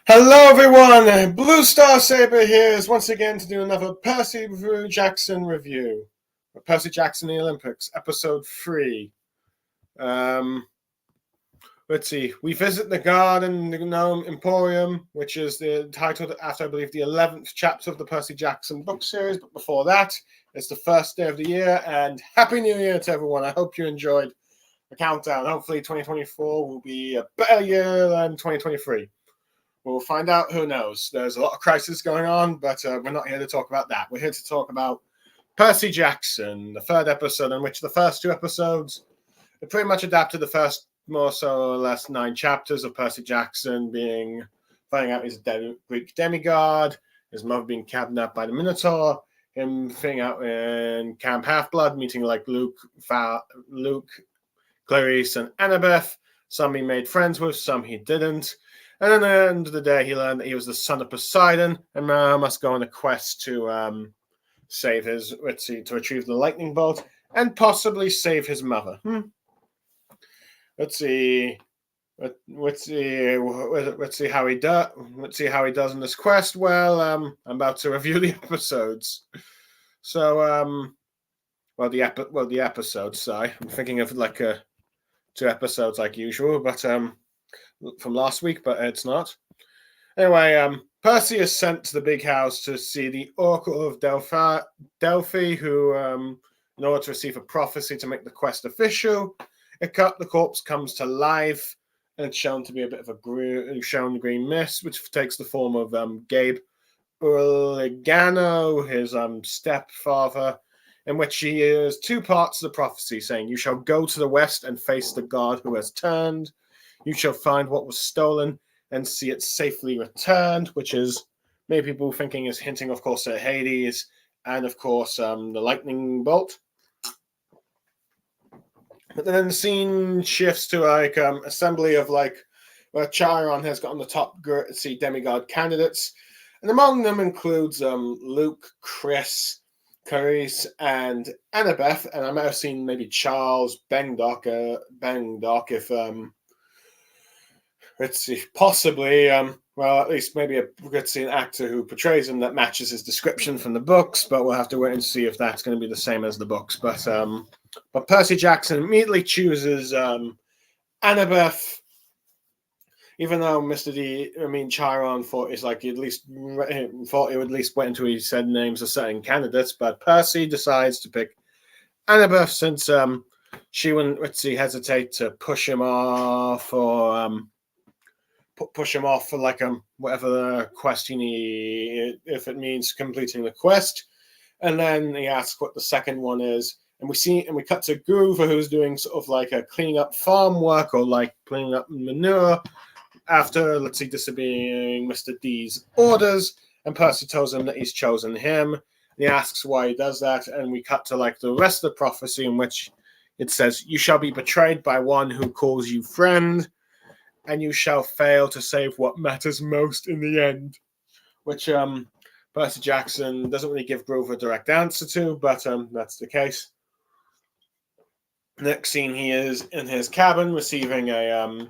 Hello everyone, Blue Star Saber here is once again to do another Percy Jackson review. Percy Jackson the Olympics, episode 3. Um, let's see, we visit the Garden Gnome Emporium, which is the titled after, I believe, the 11th chapter of the Percy Jackson book series. But before that, it's the first day of the year, and Happy New Year to everyone. I hope you enjoyed the countdown. Hopefully 2024 will be a better year than 2023. We'll find out. Who knows? There's a lot of crisis going on, but we're not here to talk about that. We're here to talk about Percy Jackson, the third episode, in which the first 2 episodes are pretty much adapted the first more so or less 9 chapters of Percy Jackson finding out he's a Greek demigod, his mother being kidnapped by the Minotaur, him finding out in Camp Half-Blood, meeting like Luke, Clarice, and Annabeth. Some he made friends with, some he didn't. And at the end of the day, he learned that he was the son of Poseidon and must go on a quest to save to retrieve the lightning bolt and possibly save his mother. Let's see how he does. Let's see how he does in this quest. Well, I'm about to review the episodes. So, the episodes. Sorry, I'm thinking of like 2 episodes like usual, but from last week, but it's not. Anyway, Percy is sent to the big house to see the Oracle of Delphi, who, in order to receive a prophecy to make the quest official, the corpse comes to life, and it's shown to be a bit of a green mist, which takes the form of Gabe Urligano, his stepfather, in which he hears 2 parts of the prophecy, saying, "You shall go to the west and face the god who has turned. You shall find what was stolen and see it safely returned," which is many people thinking is hinting, of course, at Hades and, of course, the lightning bolt. But then the scene shifts to like assembly of like where Chiron has gotten the top demigod candidates, and among them includes Luke, Chris, Clarice, and Annabeth, and I might have seen maybe Charles Bengdock if let's see, possibly, well, at least maybe we could see an actor who portrays him that matches his description from the books, but we'll have to wait and see if that's going to be the same as the books. But Percy Jackson immediately chooses Annabeth, even though Chiron thought he would at least wait until he said names of certain candidates, but Percy decides to pick Annabeth since she wouldn't, hesitate to push him off or for like whatever the quest he needs, if it means completing the quest. And then he asks what the second one is, and we cut to Groover, who's doing sort of like a cleaning up farm work or like cleaning up manure after disobeying Mr. D's orders, and Percy tells him that he's chosen him. And he asks why he does that, and we cut to like the rest of the prophecy, in which it says, "You shall be betrayed by one who calls you friend, and you shall fail to save what matters most in the end," which Percy Jackson doesn't really give Grover a direct answer to, but that's the case. Next scene, he is in his cabin receiving a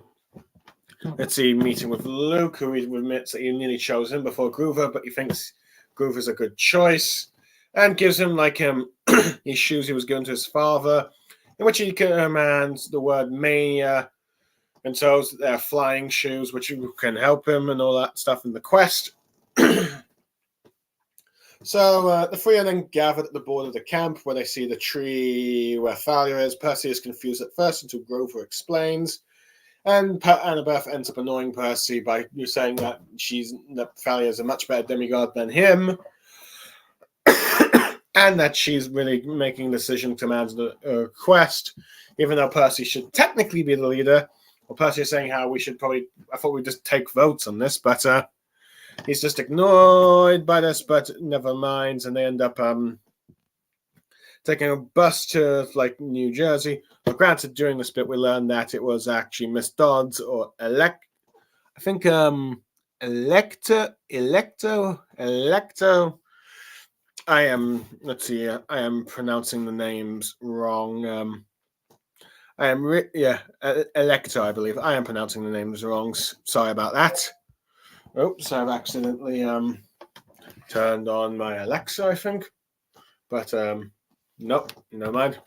meeting with Luke, who he admits that he nearly chose him before Grover, but he thinks Grover's a good choice, and gives him his shoes he was given to his father, in which he commands the word mania, and so they're flying shoes, which can help him and all that stuff in the quest. So the 3 are then gathered at the border of the camp, where they see the tree where Thalia is. Percy is confused at first until Grover explains, and Annabeth ends up annoying Percy by saying that Thalia is a much better demigod than him, and that she's really making the decision to manage the quest, even though Percy should technically be the leader. Well, Percy is saying how I thought we'd just take votes on this, but he's just ignored by this, but never mind. And they end up taking a bus to New Jersey. But granted, during this bit, we learned that it was actually Miss Dodds or Electo. I am pronouncing the names wrong. Electo, I believe. I am pronouncing the names wrong. Sorry about that. Oops, I've accidentally turned on my Alexa, I think. But nope, no mind.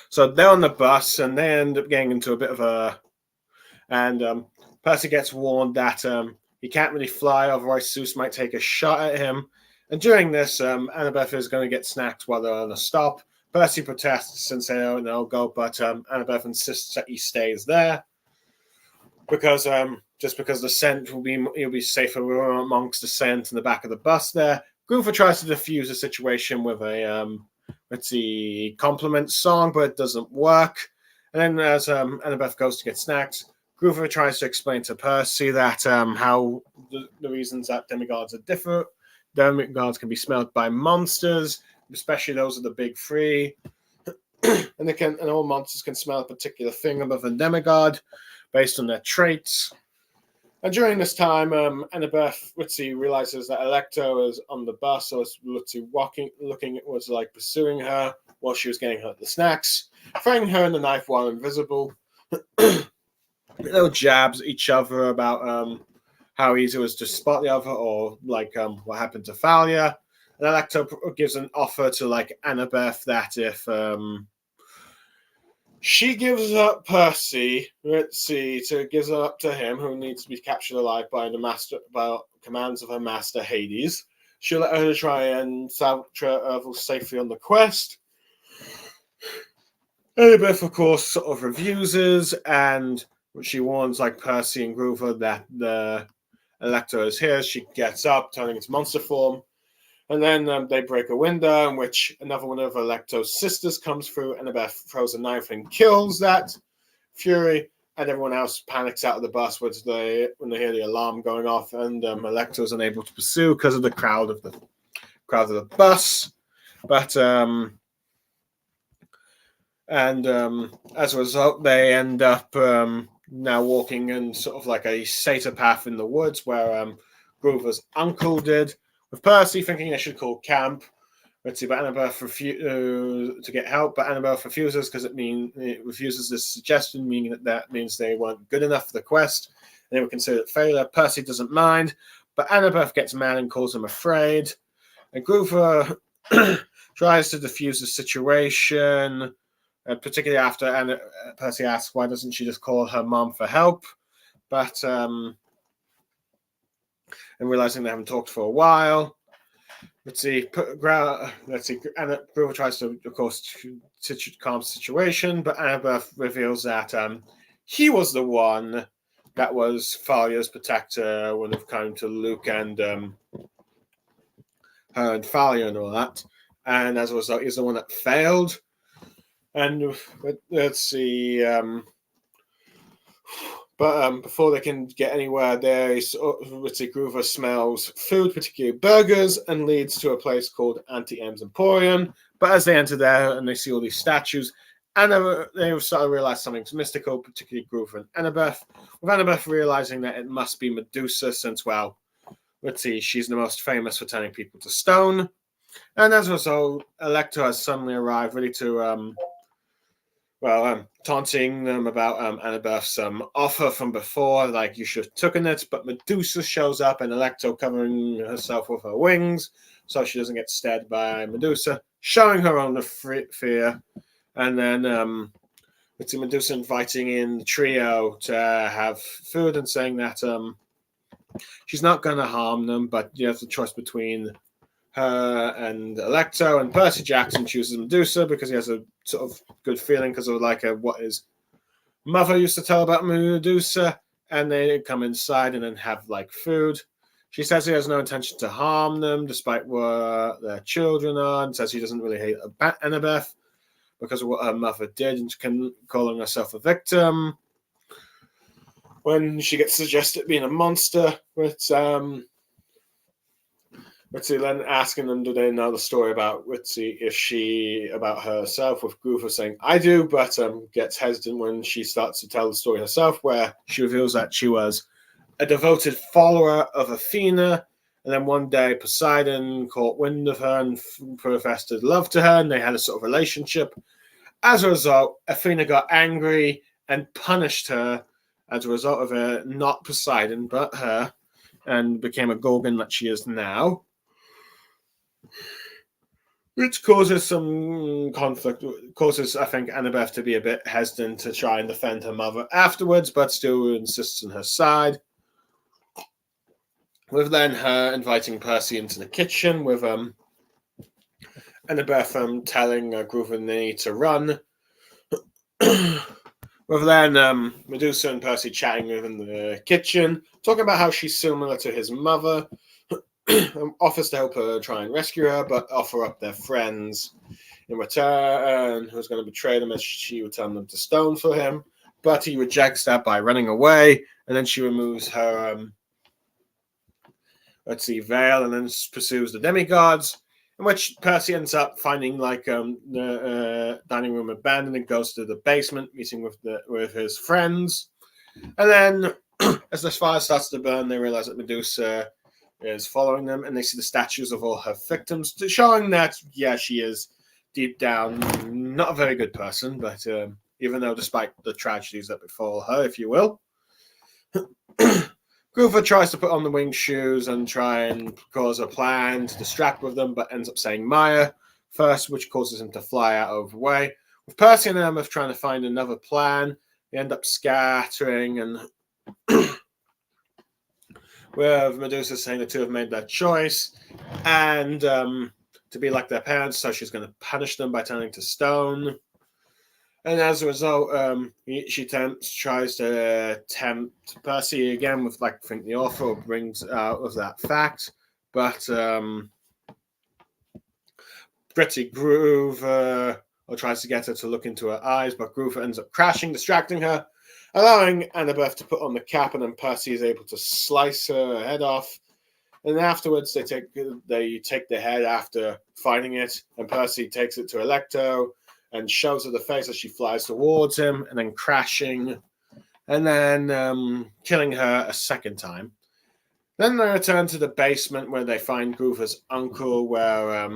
So they're on the bus and they end up getting into a bit of a. And Percy gets warned that he can't really fly, otherwise Zeus might take a shot at him. And during this, Annabeth is going to get snacked while they're on a stop. Percy protests and says, "Oh no, go!" But Annabeth insists that he stays there because just because the scent he'll be safer amongst the scent in the back of the bus there. Groover tries to defuse the situation with a compliment song, but it doesn't work. And then as Annabeth goes to get snacks, Groover tries to explain to Percy that how the reasons that demigods are different. Demigods can be smelled by monsters, especially those of the big three, and all monsters can smell a particular thing above a demigod based on their traits. And during this time, Annabeth realizes that Alecto is on the bus, so was like pursuing her while she was getting her the snacks, throwing her in the knife while invisible. Little jabs at each other about how easy it was to spot the other, or like what happened to Thalia. And Alecto gives an offer to like Annabeth that if she gives up Percy, gives her up to him, who needs to be captured alive by commands of her master Hades, she'll let her try and travel safely on the quest. Annabeth, of course, sort of refuses, and she warns like Percy and Groover that the Elector is here. She gets up, turning into monster form, and then they break a window in which another one of Electo's sisters comes through. Annabeth throws a knife and kills that Fury, and everyone else panics out of the bus when they hear the alarm going off, and Electo is unable to pursue because of the crowd of the bus. But as a result, they end up now walking in sort of like a satyr path in the woods where Groover's uncle did, with Percy thinking they should call camp. But Annabeth refuses to get help, but Annabeth refuses because it refuses this suggestion, meaning that means they weren't good enough for the quest, and they were considered failure. Percy doesn't mind, but Annabeth gets mad and calls him afraid, and Groover tries to defuse the situation, particularly after Percy asks why doesn't she just call her mom for help, but and realizing they haven't talked for a while. Groover tries to, of course, calm the situation, but Annabeth reveals that he was the one that was Thalia's protector when it came to Luke and her and Thalia and all that, and as a result, he's the one that failed. And before they can get anywhere, Groover smells food, particularly burgers, and leads to a place called Auntie M's Emporium. But as they enter there and they see all these statues, and they start to realize something's mystical, particularly Groover and Annabeth. With Annabeth realizing that it must be Medusa, since, well, she's the most famous for turning people to stone. And as a result, Elector has suddenly arrived, ready to taunting them about Annabeth's offer from before, like you should have taken it, but Medusa shows up and Electo covering herself with her wings so she doesn't get stabbed by Medusa, showing her own fear. And then Medusa inviting in the trio to have food and saying that she's not going to harm them, but you have the choice between her and Electo, and Percy Jackson chooses Medusa because he has a sort of good feeling because of what his mother used to tell about Medusa, and they come inside and then have like food. She says he has no intention to harm them despite what their children are, and says he doesn't really hate Annabeth because of what her mother did, and calling herself a victim when she gets suggested being a monster. Ritzy then asking them, do they know the story about Ritzy, about herself, with Groover saying, I do, but gets hesitant when she starts to tell the story herself, where she reveals that she was a devoted follower of Athena, and then one day Poseidon caught wind of her and professed his love to her, and they had a sort of relationship. As a result, Athena got angry and punished her as a result of her, not Poseidon, but her, and became a Gorgon that she is now. Which causes some conflict, causes, I think, Annabeth to be a bit hesitant to try and defend her mother afterwards, but still insists on her side. With then her inviting Percy into the kitchen, with Annabeth telling Grover they need to run. With then Medusa and Percy chatting within the kitchen, talking about how she's similar to his mother, offers to help her try and rescue her, but offer up their friends in return, who's going to betray them as she would turn them to stone for him. But he rejects that by running away, and then she removes her veil, and then pursues the demigods, in which Percy ends up finding the dining room abandoned and goes to the basement, meeting with his friends. And then, as the fire starts to burn, they realize that Medusa is following them, and they see the statues of all her victims, showing that, yeah, she is deep down not a very good person, but even though despite the tragedies that befall her, if you will. Grover tries to put on the winged shoes and try and cause a plan to distract with them, but ends up saying Maya first, which causes him to fly out of the way. With Percy and Annabeth trying to find another plan, they end up scattering, and with Medusa saying the two have made their choice, and to be like their parents, so she's going to punish them by turning to stone. And as a result, she tries to tempt Percy again with, I think the author brings out of that fact. But Pretty Groove tries to get her to look into her eyes, but Groove ends up crashing, distracting her, allowing Annabeth to put on the cap, and then Percy is able to slice her head off. And afterwards, they take the head after finding it, and Percy takes it to Alecto and shows her the face as she flies towards him, and then crashing, and then killing her a second time. Then they return to the basement where they find Groover's uncle, where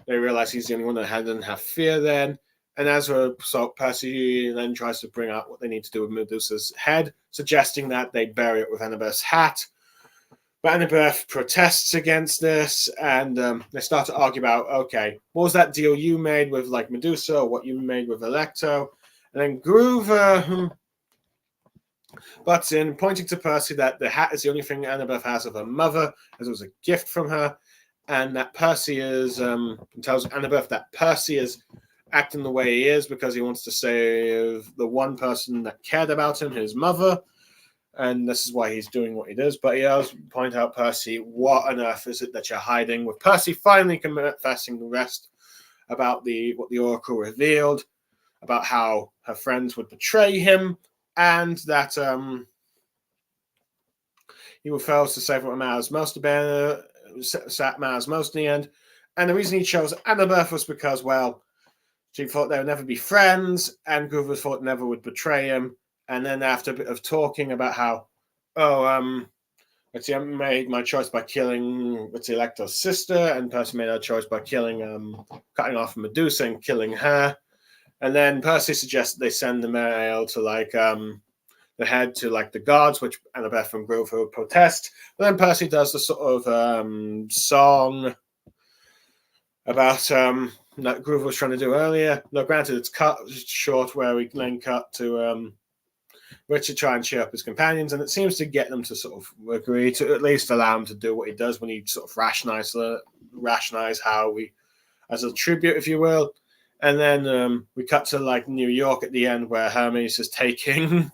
they realize he's the only one that didn't have fear then. And as a result, Percy then tries to bring out what they need to do with Medusa's head, suggesting that they bury it with Annabeth's hat. But Annabeth protests against this, and they start to argue about, okay, what was that deal you made with Medusa, or what you made with Alecto? And then Groover butts in, pointing to Percy that the hat is the only thing Annabeth has of her mother, as it was a gift from her, and that Percy is tells Annabeth that Percy is acting the way he is because he wants to save the one person that cared about him, his mother. And this is why he's doing what he does. But he does point out, Percy, what on earth is it that you're hiding? With Percy finally confessing the rest about what the Oracle revealed, about how her friends would betray him, and that he fails to save what matters most in the end. And the reason he chose Annabeth was because, well, she thought they would never be friends, and Grover thought never would betray him. And then after a bit of talking about how, I made my choice by killing Alecto's sister, and Percy made her choice by cutting off Medusa and killing her. And then Percy suggests they send the mail to the head to the gods, which Annabeth and Grover protest. And then Percy does the sort of song about that Grover was trying to do earlier. Now, granted, it's cut short, where we then cut to Richard try and cheer up his companions, and it seems to get them to sort of agree to at least allow him to do what he does when he sort of rationalize how we, as a tribute, if you will. And then we cut to New York at the end, where Hermes is taking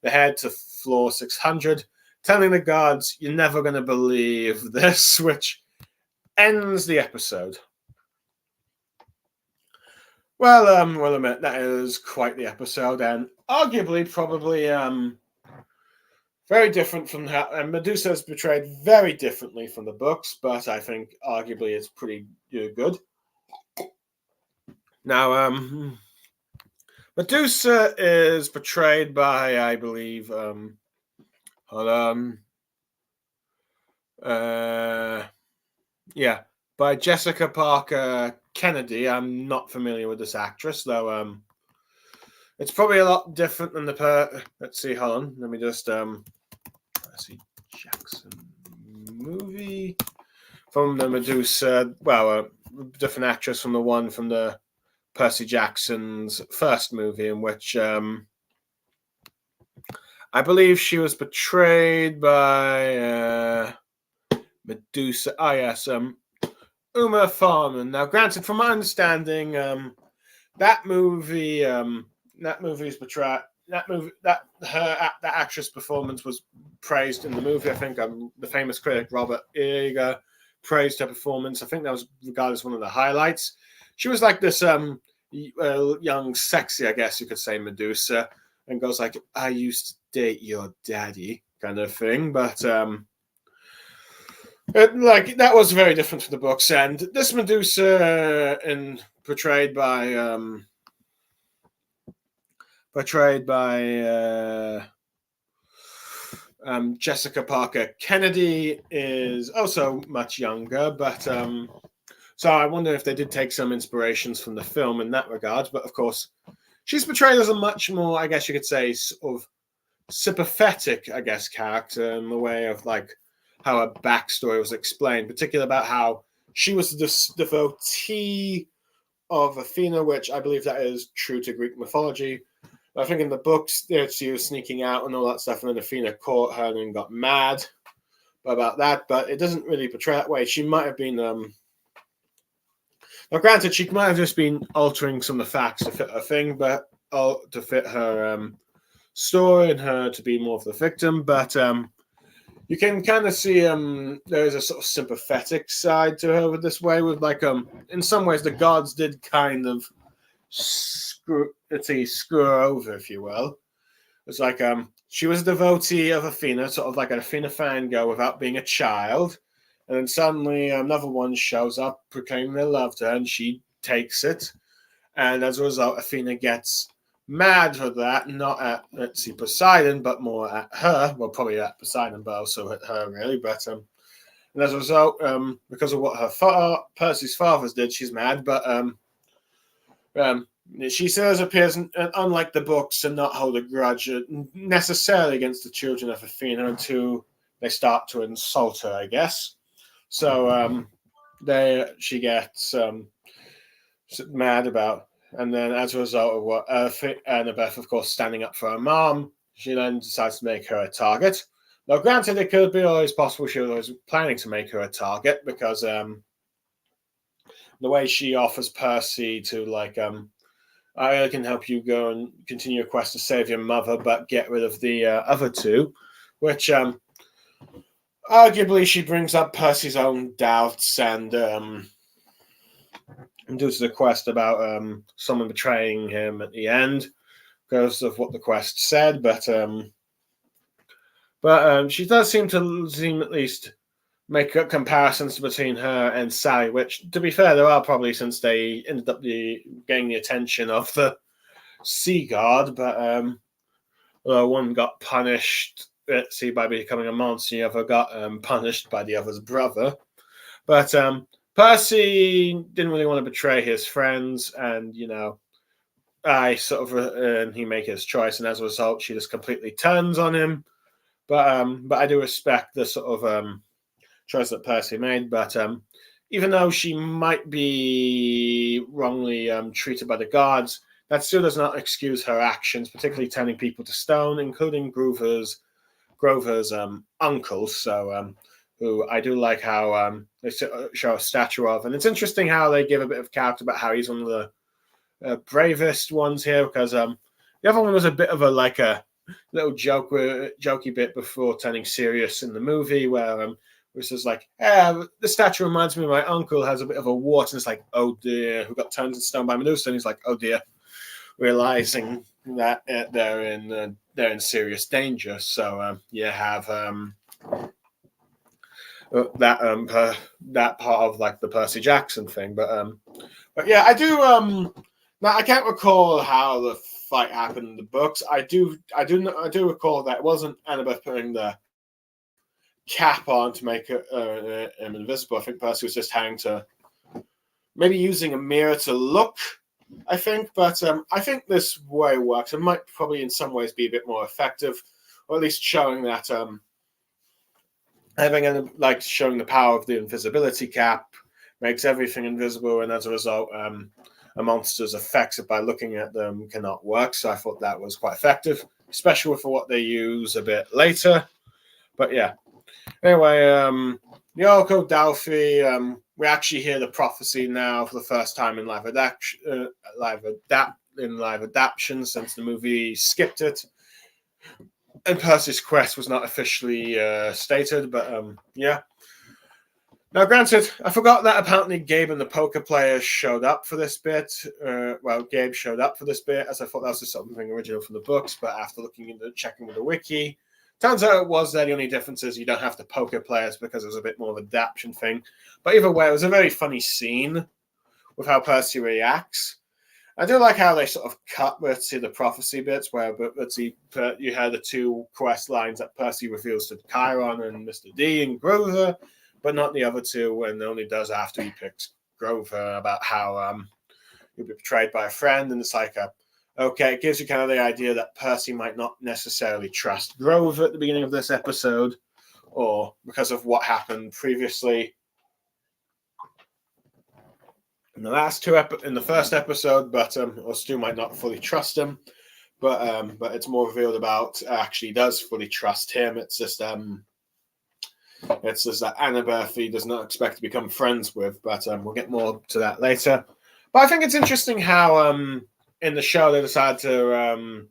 the head to floor 600, telling the gods, "You're never going to believe this," which ends the episode. Well, we'll admit that is quite the episode, and arguably, probably, very different from how Medusa is portrayed very differently from the books, but I think arguably it's pretty good. Now, Medusa is portrayed by, I believe, by Jessica Parker Kennedy. I'm not familiar with this actress, though. It's probably a lot different than let's see, hold on. Let me just Percy Jackson movie from the Medusa. Well, a different actress from the one from the Percy Jackson's first movie, in which I believe she was betrayed by Medusa. Ah, yes, Uma Thurman. Now, granted, from my understanding, that movie's portrayal. That actress' performance was praised in the movie. I think the famous critic Robert Eager praised her performance. I think that was regarded as one of the highlights. She was like this young, sexy, I guess you could say, Medusa, and goes like, "I used to date your daddy," kind of thing. But like that was very different from the books, and this Medusa, portrayed by Jessica Parker Kennedy, is also much younger, but so I wonder if they did take some inspirations from the film in that regard. But of course, she's portrayed as a much more, I guess you could say, sort of sympathetic, I guess, character in the way of like how her backstory was explained, particularly about how she was the devotee of Athena, which I believe that is true to Greek mythology. I think in the books, she was sneaking out and all that stuff, and then Athena caught her and got mad about that. But it doesn't really portray that way. She might have been, now granted, she might have just been altering some of the facts to fit her thing, but to fit her story and her to be more of the victim. But you can kind of see there's a sort of sympathetic side to her with this way. With like in some ways, the gods did kind of screw her over, if you will. It's like she was a devotee of Athena, sort of like an Athena fangirl without being a child, and then suddenly another one shows up proclaiming their love to her, and she takes it, and as a result, Athena gets mad for that, not at, let's see, Poseidon, but more at her. Well, probably at Poseidon, but also at her, really. But and as a result, because of what her Percy's fathers did, she's mad. But she says appears, unlike the books, to not hold a grudge necessarily against the children of Athena until they start to insult her, I guess. So she gets mad about. And then, as a result of what Annabeth, of course, standing up for her mom, she then decides to make her a target. Now, granted, it could be always possible she was always planning to make her a target, because the way she offers Percy to, like, I can help you go and continue your quest to save your mother, but get rid of the other two, which arguably she brings up Percy's own doubts and due to the quest about someone betraying him at the end because of what the quest said, but she does seem at least make comparisons between her and Sally, which, to be fair, there are probably, since they ended up getting the attention of the Sea God, but one got punished, let's see, by becoming a monster, the other got punished by the other's brother. But Percy didn't really want to betray his friends, and he make his choice, and as a result, she just completely turns on him. But I do respect the sort of choice that Percy made. But even though she might be wrongly treated by the gods, that still does not excuse her actions, particularly turning people to stone, including Grover's uncle. So who I do like how they show a statue of. And it's interesting how they give a bit of character about how he's one of the bravest ones here, because the other one was a bit of a little jokey bit before turning serious in the movie, where which is like, the statue reminds me of my uncle, has a bit of a wart, and it's like, oh dear, who got turned to stone by Medusa, and he's like, oh dear, realizing that they're in serious danger. So you have that part of like the Percy Jackson thing, but yeah, I do now I can't recall how the fight happened in the books. I do recall that it wasn't Annabeth putting the cap on to make him invisible. I think Percy was just having to maybe using a mirror to look I think, but I think this way works. It might probably in some ways be a bit more effective, or at least showing that showing the power of the invisibility cap makes everything invisible, and as a result, a monster's affected by looking at them cannot work. So I thought that was quite effective, especially for what they use a bit later. But yeah. Anyway, Yoko Dalfi, we actually hear the prophecy now for the first time in live adaptation since the movie skipped it. And Percy's quest was not officially stated, but yeah. Now, granted, I forgot that apparently Gabe and the poker players showed up for this bit. Gabe showed up for this bit, as I thought that was just something original from the books, but after checking with the wiki, turns out it was there. The only difference is you don't have the poker players because it was a bit more of an adaptation thing. But either way, it was a very funny scene with how Percy reacts. I do like how they sort of cut the prophecy bits where you had the two quest lines that Percy reveals to Chiron and Mr. D and Grover, but not the other two, and only does after he picks Grover about how he'll be betrayed by a friend, and it's like it gives you kind of the idea that Percy might not necessarily trust Grover at the beginning of this episode, or because of what happened previously in the first episode, but or Stu might not fully trust him, but it's more revealed about actually does fully trust him. It's just that Annabeth he does not expect to become friends with, but we'll get more to that later. But I think it's interesting how in the show they decided to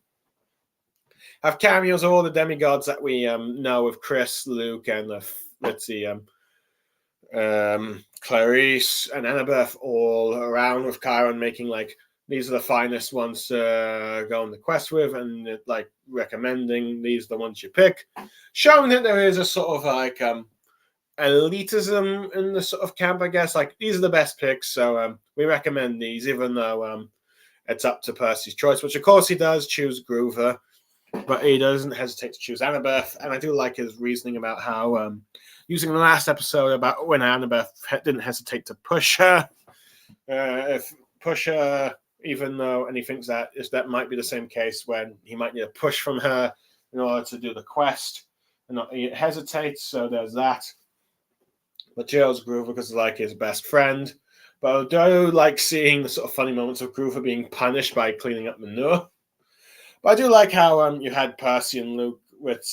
have cameos of all the demigods that we know of Chris, Luke, and Clarice and Annabeth all around with Chiron, making these are the finest ones to go on the quest with, and recommending these are the ones you pick, showing that there is a sort of elitism in the sort of camp, I guess. These are the best picks, so we recommend these, even though it's up to Percy's choice, which of course he does choose Grover, but he doesn't hesitate to choose Annabeth. And I do like his reasoning about how using the last episode about when Annabeth didn't hesitate to push her, even though, and he thinks that might be the same case when he might need a push from her in order to do the quest and not hesitate. So there's that. But Joe's Grover because his best friend. But I do like seeing the sort of funny moments of Grover being punished by cleaning up manure. But I do like how you had Percy and Luke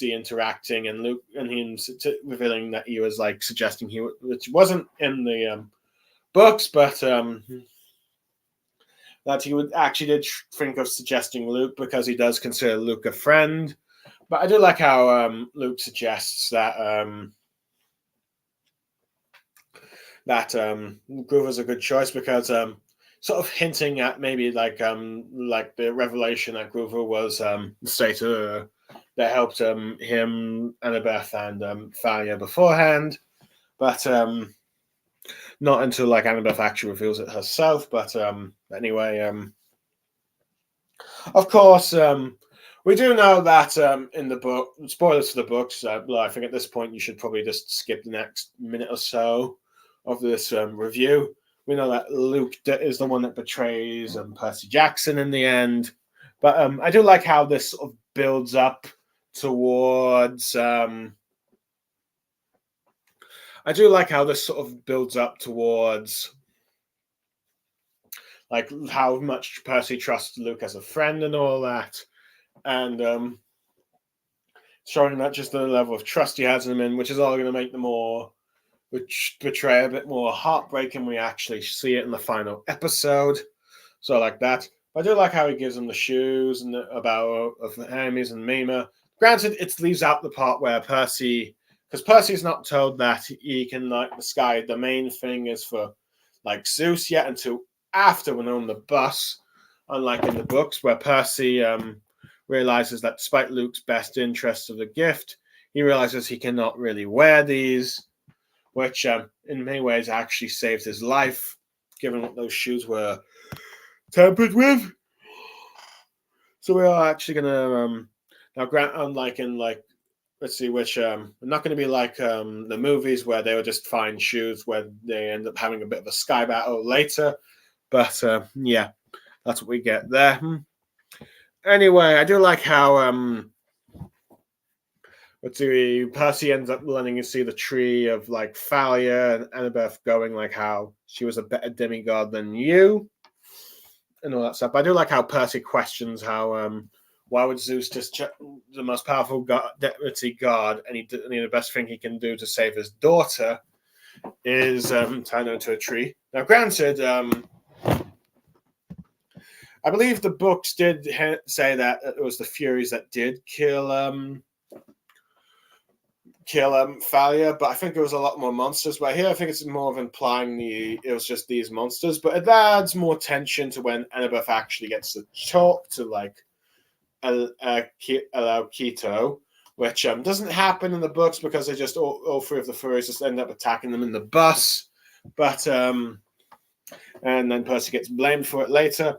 interacting, and Luke and him revealing that he was suggesting which wasn't in the books, but that he would actually did think of suggesting Luke because he does consider Luke a friend. But I do like how Luke suggests that Grover's a good choice because sort of hinting at maybe the revelation that Grover was the satyr that helped him, Annabeth, and Thalia beforehand, but not until Annabeth actually reveals it herself. But anyway, of course, we do know that in the book, spoilers for the books. I think at this point you should probably just skip the next minute or so of this review. We know that Luke is the one that betrays Percy Jackson in the end. But I do like how this sort of builds up towards... how much Percy trusts Luke as a friend and all that. And showing that just the level of trust he has in him, which is all going to make which betray a bit more heartbreaking. We actually see it in the final episode. So that. I do like how he gives him the shoes and about Hermes and Mima. Granted, it leaves out the part where because Percy's not told that he can the sky. The main thing is for Zeus yet until after we're on the bus, unlike in the books where Percy realizes that despite Luke's best interest of the gift, he realizes he cannot really wear these, which in many ways actually saved his life, given what those shoes were tampered with. So we are actually going to now grant, unlike in let's see which we're not going to be the movies where they were just fine shoes where they end up having a bit of a sky battle later. But yeah, that's what we get there. Anyway, I do like how Percy ends up learning to see the tree of like Thalia, and Annabeth going like how she was a better demigod than you and all that stuff. But I do like how Percy questions how why would Zeus just the most powerful deputy god, and the best thing he can do to save his daughter is turn her into a tree. Now, granted, I believe the books did say that it was the Furies that did kill Thalia, but I think there was a lot more monsters. But here, I think it's more of implying it was just these monsters. But it adds more tension to when Annabeth actually gets to talk to like Keto, which doesn't happen in the books because they just all three of the Furies just end up attacking them in the bus. But and then Percy gets blamed for it later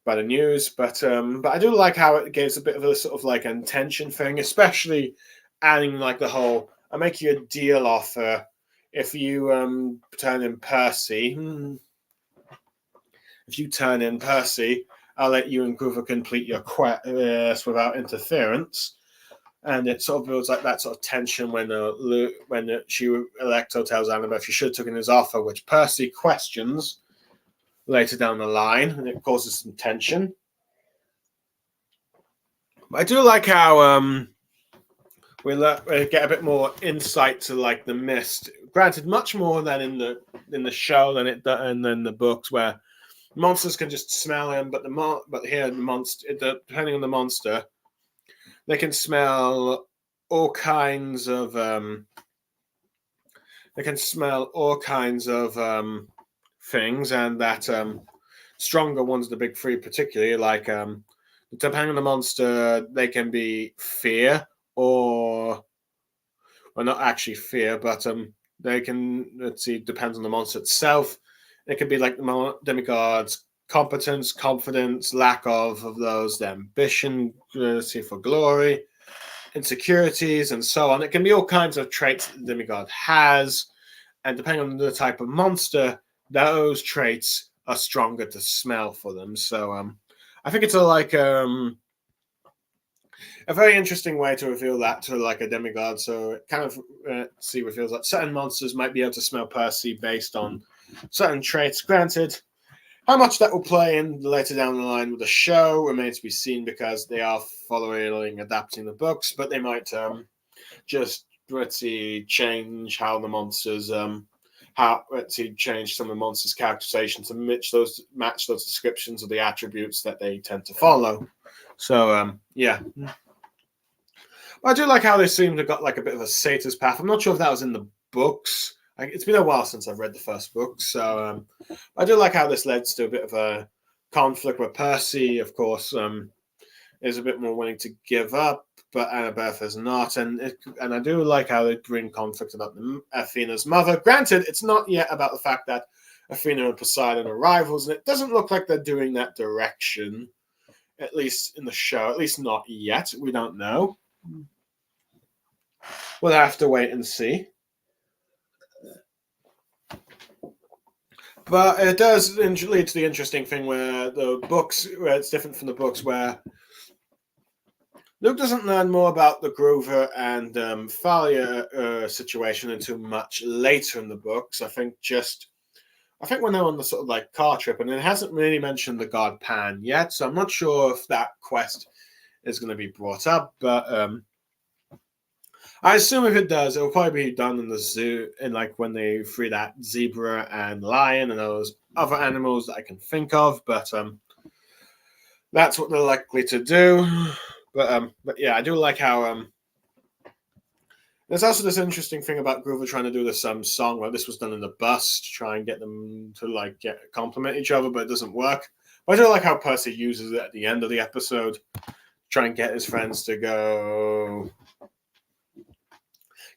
by the news. But I do like how it gives a bit of a sort of like intention thing, especially adding like the whole "I make you a deal offer if you turn in Percy. If you turn in Percy, I'll let you and Grover complete your quest without interference." And it sort of builds like that sort of tension when Electo tells Annabeth she should have taken his offer, which Percy questions later down the line, and it causes some tension. But I do like how we get a bit more insight to like the mist. Granted, much more than in the show and then the books, where monsters can just smell him, but here the monster, depending on the monster, they can smell all kinds of things, and that stronger ones, the big three particularly, like depending on the monster, they can be fear or well, not actually fear, but they can, depends on the monster itself. It can be like the demigod's competence, confidence, lack of those, the ambition, for glory, insecurities, and so on. It can be all kinds of traits that the demigod has, and depending on the type of monster, those traits are stronger to smell for them. So I think it's a very interesting way to reveal that to like a demigod. So it kind of reveals that certain monsters might be able to smell Percy based on certain traits. Granted, how much that will play in later down the line with the show remains to be seen, because they are adapting the books, but they might just change how the monsters change some of the monsters' characterization to match those descriptions of the attributes that they tend to follow. So yeah. I do like how they seem to have got like a bit of a satyrs path. I'm not sure if that was in the books. It's been a while since I've read the first book, so I do like how this leads to a bit of a conflict where Percy, of course, is a bit more willing to give up, but Annabeth is not, and I do like how they bring conflict about Athena's mother. Granted, it's not yet about the fact that Athena and Poseidon are rivals, and it doesn't look like they're doing that direction, at least in the show. At least not yet. We don't know. We'll have to wait and see. But it does lead to the interesting thing where it's different from the books, where Luke doesn't learn more about the Grover and Thalia situation until much later in the books. I think when they're on the sort of like car trip, and it hasn't really mentioned the god Pan yet, so I'm not sure if that quest is going to be brought up, but I assume if it does, it'll probably be done in the zoo, in like when they free that zebra and lion and those other animals that I can think of. But that's what they're likely to do. But yeah, I do like how there's also this interesting thing about Grover trying to do this song where this was done in the bus to try and get them to like compliment each other, but it doesn't work. But I do like how Percy uses it at the end of the episode, try and get his friends to go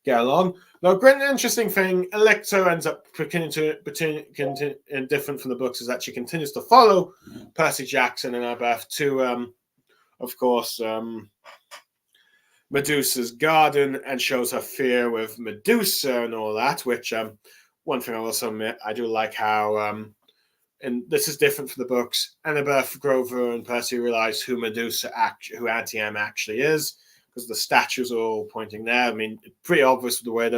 get along. Now, a great interesting thing, Electo ends up different from the books, is that she continues to follow Percy Jackson and Annabeth to, of course, Medusa's garden, and shows her fear with Medusa and all that, which one thing I will also admit, I do like how and this is different from the books. Annabeth, Grover, and Percy realize who who Auntie M actually is, because the statues are all pointing there. I mean, it's pretty obvious the way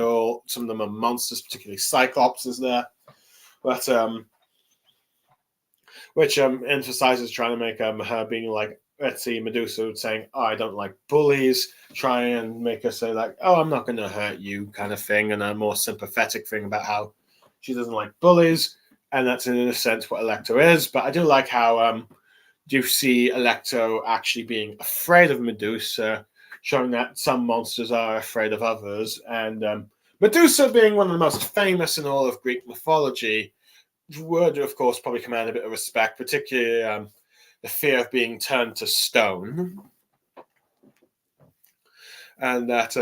some of them are monsters, particularly Cyclops is there, but which emphasizes trying to make her being like, let's see, Medusa saying, "Oh, I don't like bullies," try and make her say like, "Oh, I'm not going to hurt you," kind of thing, and a more sympathetic thing about how she doesn't like bullies, and that's in a sense what Electro is. But I do like how you see Electro actually being afraid of Medusa, showing that some monsters are afraid of others, and Medusa being one of the most famous in all of Greek mythology would, of course, probably command a bit of respect, particularly the fear of being turned to stone, and that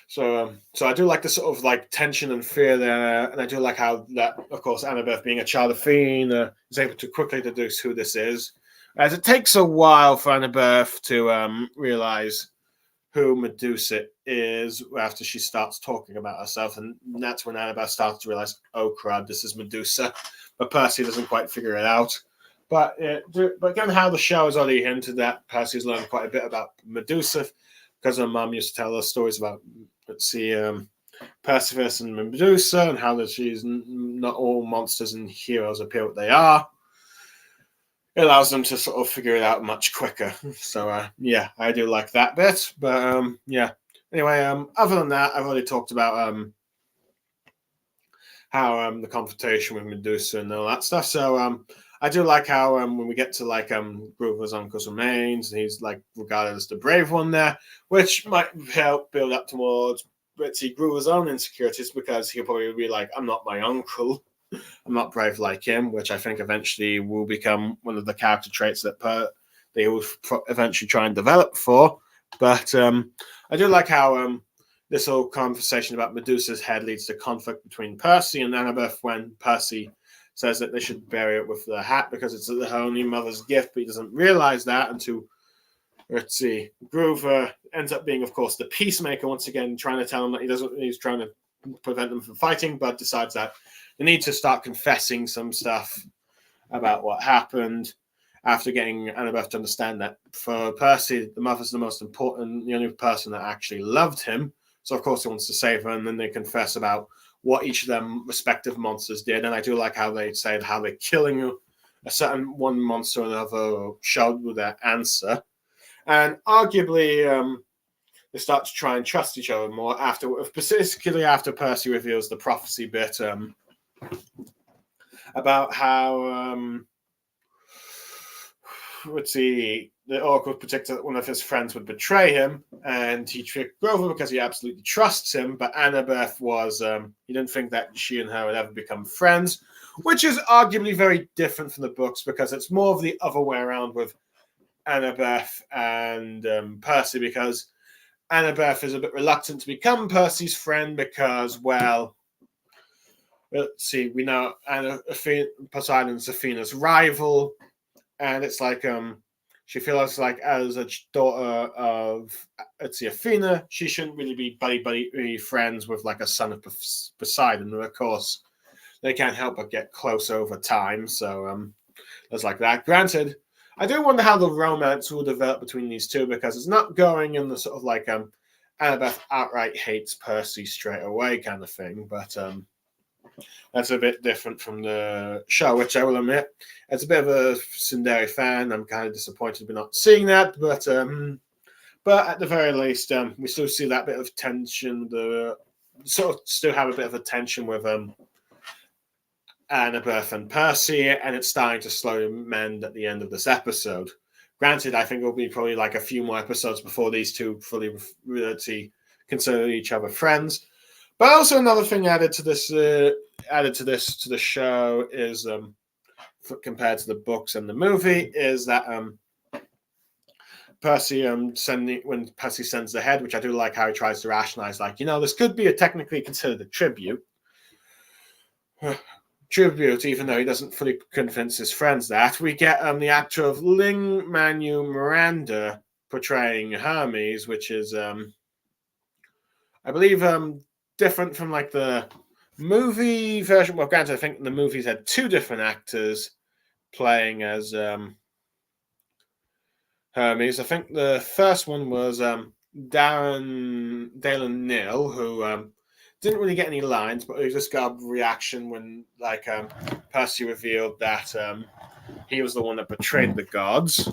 so I do like the sort of like tension and fear there, and I do like how that, of course, Annabeth being a child of Fiend is able to quickly deduce who this is, as it takes a while for Annabeth to realize who Medusa is after she starts talking about herself, and that's when Annabeth starts to realize, oh crud, this is Medusa, but Percy doesn't quite figure it out. But again, how the show has already hinted that Percy's learned quite a bit about Medusa, because her mum used to tell her stories about, let's see, Perseus and Medusa, and how that she's not all monsters and heroes appear what they are. It allows them to sort of figure it out much quicker. So yeah, I do like that bit. But yeah. Anyway, other than that, I've already talked about how the confrontation with Medusa and all that stuff. So I do like how when we get to like Grover's uncle's remains, and he's like regarded as the brave one there, which might help build up towards, let's see, Grover's own insecurities, because he'll probably be like, I'm not my uncle, I'm not brave like him, which I think eventually will become one of the character traits that they will eventually try and develop for. But I do like how this whole conversation about Medusa's head leads to conflict between Percy and Annabeth, when Percy says that they should bury it with the hat because it's her only mother's gift, but he doesn't realize that until, let's see, Grover ends up being, of course, the peacemaker once again, trying to tell him that he's trying to prevent them from fighting, but decides that they need to start confessing some stuff about what happened, after getting Annabeth to understand that for Percy, the mother's the most important, the only person that actually loved him. So, of course, he wants to save her, and then they confess about what each of them respective monsters did. And I do like how they say how they're killing a certain one monster or another, showed with their answer. And arguably, they start to try and trust each other more after, particularly after Percy reveals the prophecy bit about how, let's see, the Oracle predicted that one of his friends would betray him, and he tricked Grover because he absolutely trusts him. But Annabeth was, he didn't think that she and her would ever become friends, which is arguably very different from the books, because it's more of the other way around with Annabeth and Percy, because Annabeth is a bit reluctant to become Percy's friend because, well, let's see, we know Poseidon's Athena's rival, and it's like she feels like as a daughter of, let's see, Athena, she shouldn't really be buddy friends with like a son of Poseidon. And of course, they can't help but get close over time. So there's like that. Granted, I do wonder how the romance will develop between these two, because it's not going in the sort of like Annabeth outright hates Percy straight away kind of thing, but that's a bit different from the show, which I will admit, as a bit of a Tsundere fan, I'm kind of disappointed we're not seeing that. But at the very least, we still see that bit of tension. Still have a bit of a tension with Annabeth and Percy, and it's starting to slowly mend at the end of this episode. Granted, I think it'll be probably like a few more episodes before these two fully consider each other friends. But also another thing added to the show is, compared to the books and the movie, is that Percy when Percy sends the head, which I do like how he tries to rationalize, like, this could be technically considered a tribute. Even though he doesn't fully convince his friends that. We get the actor of Lin-Manuel Miranda portraying Hermes, which is I believe different from like the movie version. Well, granted, I think the movies had two different actors playing as Hermes. I think the first one was Dalen Neal, who didn't really get any lines, but he just got a reaction when Percy revealed that he was the one that betrayed the gods,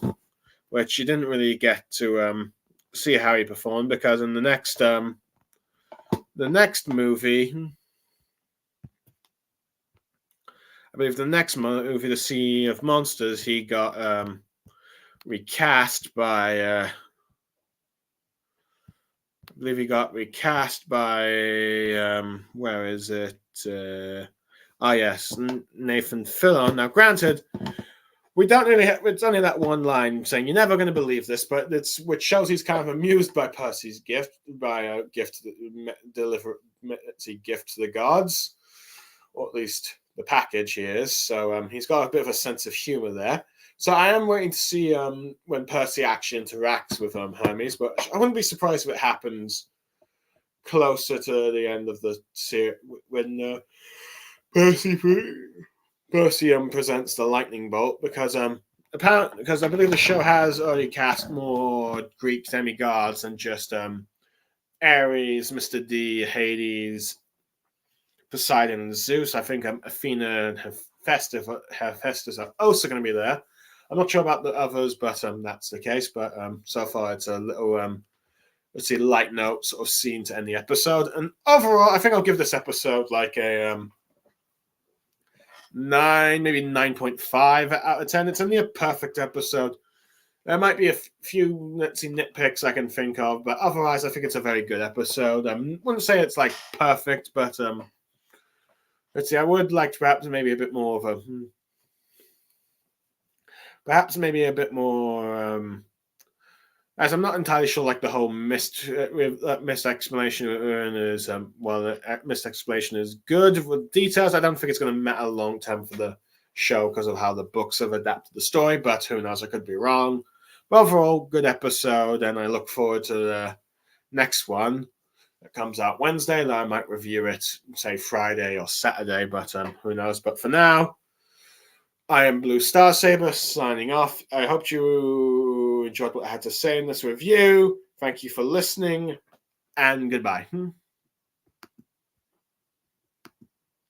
which you didn't really get to see how he performed, because in the next movie, I believe the next movie, The Sea of Monsters, he got recast by. I believe he got recast by where is it? Yes, Nathan Fillion. Now, granted, we don't really have, it's only that one line saying you're never going to believe this, but it's which shows he's kind of amused by Percy's gift, by a gift gift to the gods, or at least the package he is. So he's got a bit of a sense of humor there. So I am waiting to see when Percy actually interacts with Hermes, but I wouldn't be surprised if it happens closer to the end of the series when Percy presents the lightning bolt, because because I believe the show has already cast more Greek demigods than just Ares, Mr. D, Hades, Poseidon, and Zeus. I think Athena and Hephaestus are also going to be there. I'm not sure about the others, but that's the case. But so far, it's a little let's see, light note sort of scene to end the episode. And overall, I think I'll give this episode like a 9, maybe 9.5 out of 10. It's only a perfect episode. There might be a few nitpicks I can think of, but otherwise, I think it's a very good episode. I wouldn't say it's like perfect, but let's see. I would like to perhaps maybe a bit more of a. Perhaps maybe a bit more, as I'm not entirely sure, like the whole missed explanation is the missed explanation is good with details. I don't think it's going to matter long term for the show because of how the books have adapted the story, but who knows? I could be wrong. But overall, good episode, and I look forward to the next one that comes out Wednesday. And I might review it, say Friday or Saturday, but who knows? But for now, I am Blue Star Saber signing off. I hope you enjoyed what I had to say in this review. Thank you for listening, and goodbye.